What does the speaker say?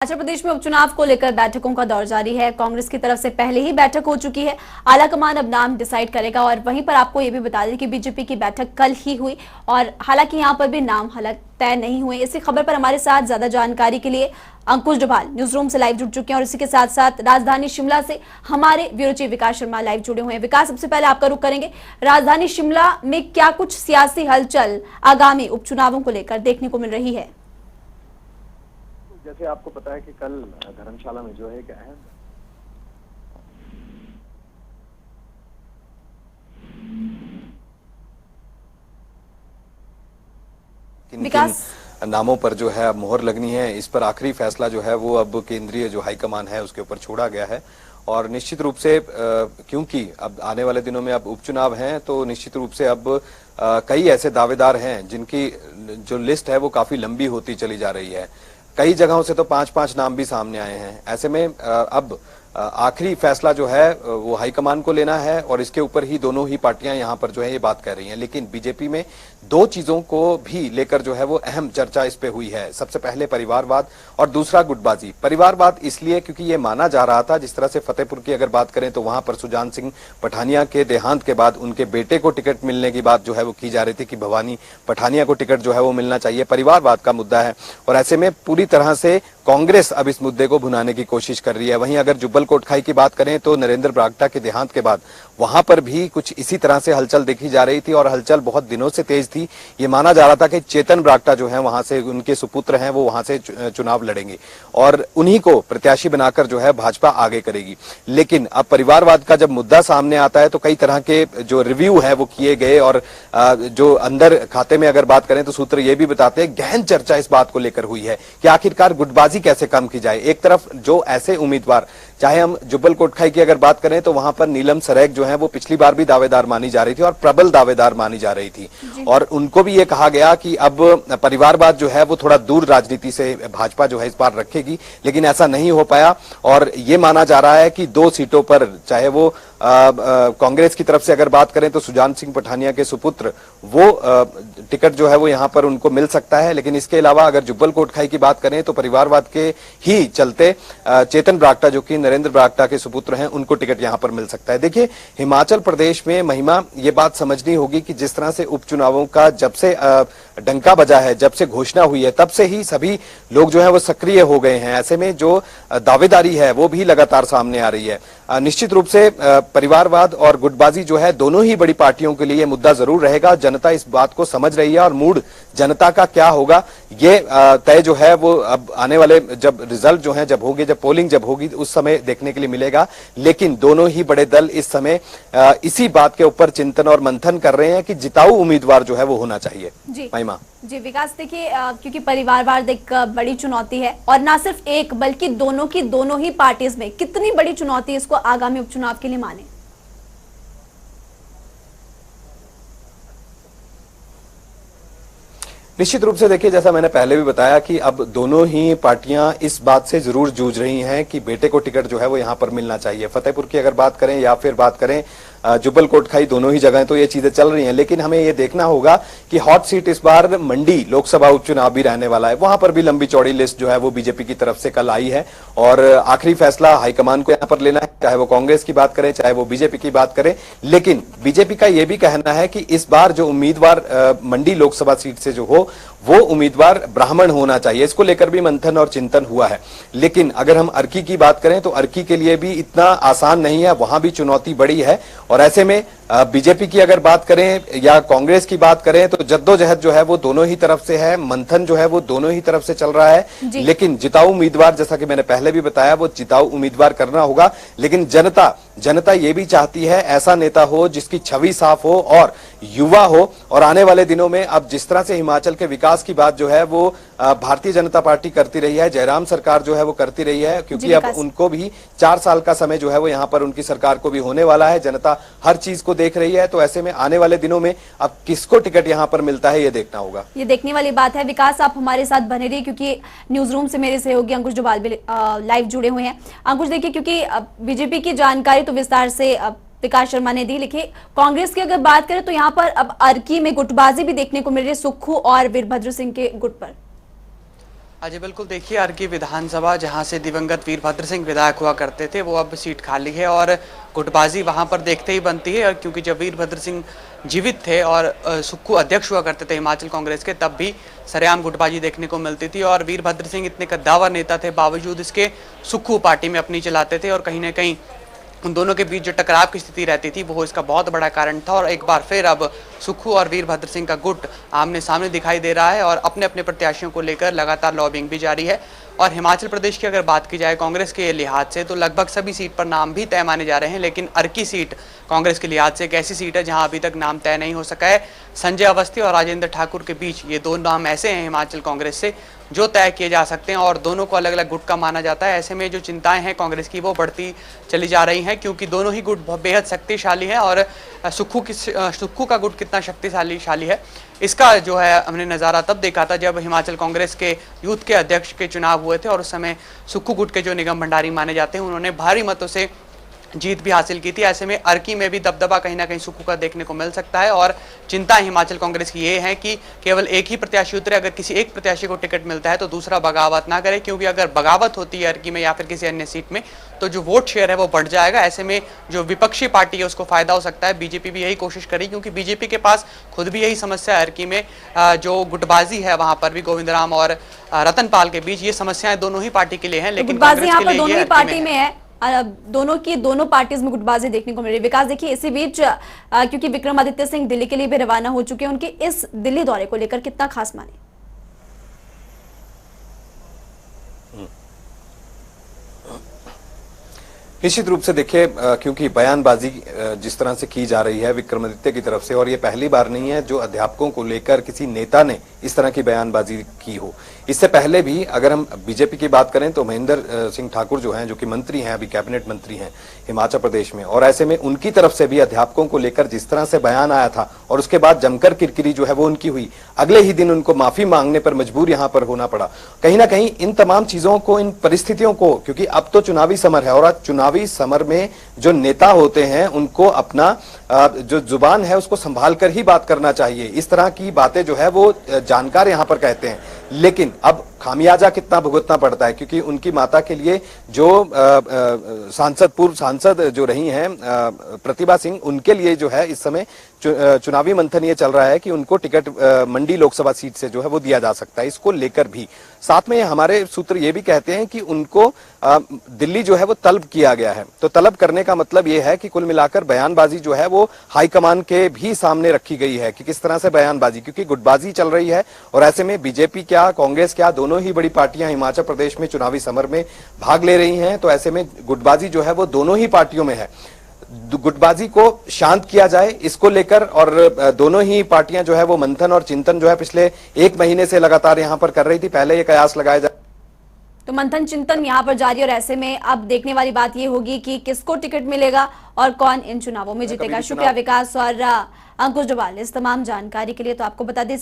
हिमाचल प्रदेश में उपचुनाव को लेकर बैठकों का दौर जारी है। कांग्रेस की तरफ से पहले ही बैठक हो चुकी है। आलाकमान अब नाम डिसाइड करेगा और वहीं पर आपको ये भी बता दें कि बीजेपी की बैठक कल ही हुई और हालांकि यहां पर भी नाम हालांकि तय नहीं हुए। इसी खबर पर हमारे साथ ज्यादा जानकारी के लिए अंकुश डोभाल न्यूज रूम से लाइव जुड़ चुके हैं और इसी के साथ साथ राजधानी शिमला से हमारे ब्यूरो चीफ विकास शर्मा लाइव जुड़े हुए हैं। विकास, सबसे पहले आपका रुख करेंगे। राजधानी शिमला में क्या कुछ सियासी हलचल आगामी उपचुनावों को लेकर देखने को मिल रही है? जैसे आपको पता है कि कल धर्मशाला में जो है क्या है विकास नामों पर जो है अब मोहर लगनी है, इस पर आखिरी फैसला जो है वो अब केंद्रीय जो हाईकमान है उसके ऊपर छोड़ा गया है। और निश्चित रूप से क्योंकि अब आने वाले दिनों में अब उपचुनाव हैं तो निश्चित रूप से अब कई ऐसे दावेदार हैं जिनकी जो लिस्ट है वो काफी लंबी होती चली जा रही है। कई जगहों से तो 5-5 नाम भी सामने आए हैं। ऐसे में अब आखिरी फैसला जो है वो हाईकमान को लेना है और इसके ऊपर ही दोनों ही पार्टियां यहां पर जो है ये बात कर रही हैं। लेकिन बीजेपी में दो चीजों को भी लेकर जो है वो अहम चर्चा इस पे हुई है। सबसे पहले परिवारवाद और दूसरा गुटबाजी। परिवारवाद इसलिए क्योंकि ये माना जा रहा था, जिस तरह से फतेहपुर की अगर बात करें तो वहां पर सुजान सिंह पठानिया के देहांत के बाद उनके बेटे को टिकट मिलने की बात जो है वो की जा रही थी कि भवानी पठानिया को टिकट जो है वो मिलना चाहिए। परिवारवाद का मुद्दा है और ऐसे में पूरी तरह से कांग्रेस अब इस मुद्दे को भुनाने की कोशिश कर रही है। वहीं अगर जुब्बल कोटखाई की बात करें तो नरेंद्र बरागटा के देहांत के बाद वहां पर भी कुछ इसी तरह से हलचल देखी जा रही थी और हलचल बहुत दिनों से तेज थी। ये माना जा रहा था कि चेतन बरागटा जो है वहां से उनके सुपुत्र हैं वो वहां से चुनाव लड़ेंगे और उन्हीं को प्रत्याशी बनाकर जो है भाजपा आगे करेगी। लेकिन अब परिवारवाद का जब मुद्दा सामने आता है तो कई तरह के जो रिव्यू है वो किए गए और जो अंदर खाते में अगर बात करें तो सूत्र ये भी बताते हैं गहन चर्चा इस बात को लेकर हुई है कि आखिरकार गुटबाजी कैसे कम की जाए। एक तरफ जो ऐसे उम्मीदवार, चाहे हम जुब्बल कोटखाई की अगर बात करें तो वहां पर नीलम सरेग जो है वो पिछली बार भी दावेदार मानी जा रही थी और प्रबल दावेदार मानी जा रही थी और उनको भी ये कहा गया कि अब परिवारवाद जो है वो थोड़ा दूर राजनीति से भाजपा जो है इस बार रखेगी। लेकिन ऐसा नहीं हो पाया और ये माना जा रहा है कि 2 सीटों पर, चाहे वो कांग्रेस की तरफ से अगर बात करें तो सुजान सिंह पठानिया के सुपुत्र वो टिकट जो है वो यहां पर उनको मिल सकता है। लेकिन इसके अलावा अगर जुब्बल कोटखाई की बात करें तो परिवारवाद के ही चलते चेतन बरागटा जो कि नरेंद्र बरागटा के सुपुत्र हैं उनको टिकट यहां पर मिल सकता है। देखिए, हिमाचल प्रदेश में महिमा ये बात समझनी होगी कि जिस तरह से उपचुनावों का जब से डंका बजा है, जब से घोषणा हुई है, तब से ही सभी लोग जो है वो सक्रिय हो गए हैं। ऐसे में जो दावेदारी है वो भी लगातार सामने आ रही है। निश्चित रूप से परिवारवाद और गुटबाजी जो है दोनों ही बड़ी पार्टियों के लिए मुद्दा जरूर रहेगा। जनता इस बात को समझ रही है और मूड जनता का क्या होगा ये तय जो है वो अब आने वाले जब रिजल्ट जो है जब होंगे, जब पोलिंग जब होगी उस समय देखने के लिए मिलेगा। लेकिन दोनों ही बड़े दल इस समय इसी बात के ऊपर चिंतन और मंथन कर रहे हैं कि जिताऊ उम्मीदवार जो है वो होना चाहिए। महिमा जी विकास, देखिए क्योंकि परिवारवाद एक बड़ी चुनौती है और ना सिर्फ एक बल्कि दोनों ही पार्टीज में कितनी बड़ी चुनौती इसको आगामी उपचुनाव के लिए माने? निश्चित रूप से देखिए, जैसा मैंने पहले भी बताया कि अब दोनों ही पार्टियां इस बात से जरूर जूझ रही हैं कि बेटे को टिकट जो है वो यहां पर मिलना चाहिए। फतेहपुर की अगर बात करें या फिर बात करें जुब्बल कोटखाई, दोनों ही जगह तो ये चीजें चल रही हैं। लेकिन हमें ये देखना होगा कि हॉट सीट इस बार मंडी लोकसभा उपचुनाव भी रहने वाला है। वहां पर भी लंबी चौड़ी लिस्ट जो है वो बीजेपी की तरफ से कल आई है और आखिरी फैसला हाईकमान को यहां पर लेना है, चाहे वो कांग्रेस की बात करें चाहे वो बीजेपी की बात करें। लेकिन बीजेपी का यह भी कहना है कि इस बार जो उम्मीदवार मंडी लोकसभा सीट से जो हो वो उम्मीदवार ब्राह्मण होना चाहिए। इसको लेकर भी मंथन और चिंतन हुआ है। लेकिन अगर हम अर्की की बात करें तो अर्की के लिए भी इतना आसान नहीं है, वहां भी चुनौती बड़ी है। और ऐसे में बीजेपी की अगर बात करें या कांग्रेस की बात करें तो जद्दोजहद जो है वो दोनों ही तरफ से है, मंथन जो है वो दोनों ही तरफ से चल रहा है। लेकिन जिताऊ उम्मीदवार, जैसा कि मैंने पहले भी बताया, वो जिताऊ उम्मीदवार करना होगा। लेकिन जनता ये भी चाहती है ऐसा नेता हो जिसकी छवि साफ हो और युवा हो। और आने वाले दिनों में अब जिस तरह से हिमाचल के विकास की बात जो है वो भारतीय जनता पार्टी करती रही है, जयराम सरकार जो है वो करती रही है, क्योंकि अब उनको भी 4 साल का समय जो है वो यहां पर उनकी सरकार को भी होने वाला है। जनता हर चीज को देख रही है, तो ऐसे में आने वाले दिनों में अब किसको टिकट यहां पर मिलता है ये देखना होगा। ये देखने वाली बात है। विकास, आप हमारे साथ बने रहिए क्योंकि न्यूज रूम से मेरे सहयोगी अंकुश डोभाल भी लाइव जुड़े हुए हैं। अंकुश, देखिए क्योंकि बीजेपी की जानकारी तो विस्तार से विकास शर्मा ने दी। लिखिए, कांग्रेस की अगर बात करें तो यहाँ पर अब अर्की में गुटबाजी भी देखने को मिल रही है सुक्खू और वीरभद्र सिंह के गुट पर। जी बिल्कुल, देखिए अर्की विधानसभा जहां से दिवंगत वीरभद्र सिंह विधायक हुआ करते थे, वो अब सीट खाली है और गुटबाजी वहां पर देखते ही बनती है। और क्योंकि जब वीरभद्र सिंह जीवित थे और सुक्खू अध्यक्ष हुआ करते थे हिमाचल कांग्रेस के, तब भी सरेआम गुटबाजी देखने को मिलती थी। और वीरभद्र सिंह इतने कद्दावर नेता थे, बावजूद इसके सुक्खू पार्टी में अपनी चलाते थे और कहीं ना कहीं उन दोनों के बीच जो टकराव की स्थिति रहती थी वो इसका बहुत बड़ा कारण था। और एक बार फिर अब सुक्खू और वीरभद्र सिंह का गुट आमने सामने दिखाई दे रहा है और अपने अपने प्रत्याशियों को लेकर लगातार लॉबिंग भी जारी है। और हिमाचल प्रदेश की अगर बात की जाए कांग्रेस के लिहाज से, तो लगभग सभी सीट पर नाम भी तय माने जा रहे हैं, लेकिन अर्की सीट कांग्रेस के लिहाज से एक ऐसी सीट है जहां अभी तक नाम तय नहीं हो सका है। संजय अवस्थी और राजेंद्र ठाकुर के बीच ये दो नाम ऐसे हैं हिमाचल कांग्रेस से जो तय किए जा सकते हैं और दोनों को अलग अलग गुट का माना जाता है। ऐसे में जो चिंताएं हैं कांग्रेस की वो बढ़ती चली जा रही हैं, क्योंकि दोनों ही गुट बेहद शक्तिशाली है। और सुक्खू का गुट कितना शक्तिशाली है इसका जो है हमने नज़ारा तब देखा था जब हिमाचल कांग्रेस के यूथ के अध्यक्ष के चुनाव हुए थे और उस समय सुक्खू गुट के जो निगम भंडारी माने जाते हैं उन्होंने भारी मतों से जीत भी हासिल की थी। ऐसे में अर्की में भी दबदबा कहीं ना कहीं सुक्खू का देखने को मिल सकता है। और चिंता हिमाचल कांग्रेस की ये है कि केवल एक ही प्रत्याशी उतरे, अगर किसी एक प्रत्याशी को टिकट मिलता है तो दूसरा बगावत ना करे, क्योंकि अगर बगावत होती है अर्की में या फिर किसी अन्य सीट में तो जो वोट शेयर है वो बढ़ जाएगा। ऐसे में जो विपक्षी पार्टी है उसको फायदा हो सकता है। बीजेपी भी यही कोशिश करी, क्योंकि बीजेपी के पास खुद भी यही समस्या है अर्की में, जो गुटबाजी है वहां पर भी गोविंद राम और रतन पाल के बीच ये समस्याएं दोनों ही पार्टी के लिए हैं। लेकिन गुटबाजी यहाँ पर दोनों ही पार्टी में है, दोनों पार्टीज में गुटबाजी देखने को मिल रही है। विकास, देखिए इसी बीच क्योंकि विक्रमादित्य सिंह दिल्ली के लिए भी रवाना हो चुके हैं, उनके इस दिल्ली दौरे को लेकर कितना खास माने? निश्चित रूप से देखिए, क्योंकि बयानबाजी जिस तरह से की जा रही है विक्रमादित्य की तरफ से, और ये पहली बार नहीं है जो अध्यापकों को लेकर किसी नेता ने इस तरह की बयानबाजी की हो। इससे पहले भी अगर हम बीजेपी की बात करें तो महेंद्र सिंह ठाकुर जो हैं, जो कि मंत्री हैं, अभी कैबिनेट मंत्री हैं हिमाचल प्रदेश में, और ऐसे में उनकी तरफ से भी अध्यापकों को लेकर जिस तरह से बयान आया था और उसके बाद जमकर किरकिरी जो है वो उनकी हुई, अगले ही दिन उनको माफी मांगने पर मजबूर यहां पर होना पड़ा। कहीं ना कहीं इन तमाम चीजों को, इन परिस्थितियों को, क्योंकि अब तो चुनावी समर है और आज चुनावी समर में जो नेता होते हैं उनको अपना जो जुबान है उसको संभाल कर ही बात करना चाहिए। इस तरह की बातें जो है वो जानकार यहां पर कहते हैं, लेकिन अब खामियाजा कितना भुगतना पड़ता है, क्योंकि उनकी माता के लिए जो पूर्व सांसद जो रही हैं प्रतिभा सिंह, उनके लिए जो है इस समय चुनावी मंथन ये चल रहा है कि उनको टिकट मंडी लोकसभा सीट से जो है वो दिया जा सकता है। इसको लेकर भी साथ में हमारे सूत्र ये भी कहते हैं कि उनको दिल्ली जो है वो तलब किया गया है। तो तलब करने का मतलब ये है कि कुल मिलाकर बयानबाजी जो है वो हाईकमान के भी सामने रखी गई है कि किस तरह से बयानबाजी, क्योंकि गुटबाजी चल रही है और ऐसे में बीजेपी क्या, कांग्रेस क्या, दोनों ही बड़ी पार्टियां हिमाचल प्रदेश में चुनावी समर में भाग ले रही हैं। तो ऐसे में गुटबाजी जो है वो दोनों ही पार्टियों में है। गुटबाजी को शांत किया जाए, इसको लेकर और दोनों ही पार्टियां जो है वो मंथन और चिंतन जो है पिछले एक महीने से लगातार यहां पर कर रही थी। पहले ये कयास लगाया जाए, तो मंथन चिंतन यहाँ पर जारी, और ऐसे में अब देखने वाली बात ये होगी कि किसको टिकट मिलेगा और कौन इन चुनावों में जीतेगा। शुक्रिया विकास और अंकुश डोभाल इस तमाम जानकारी के लिए। तो आपको बता दें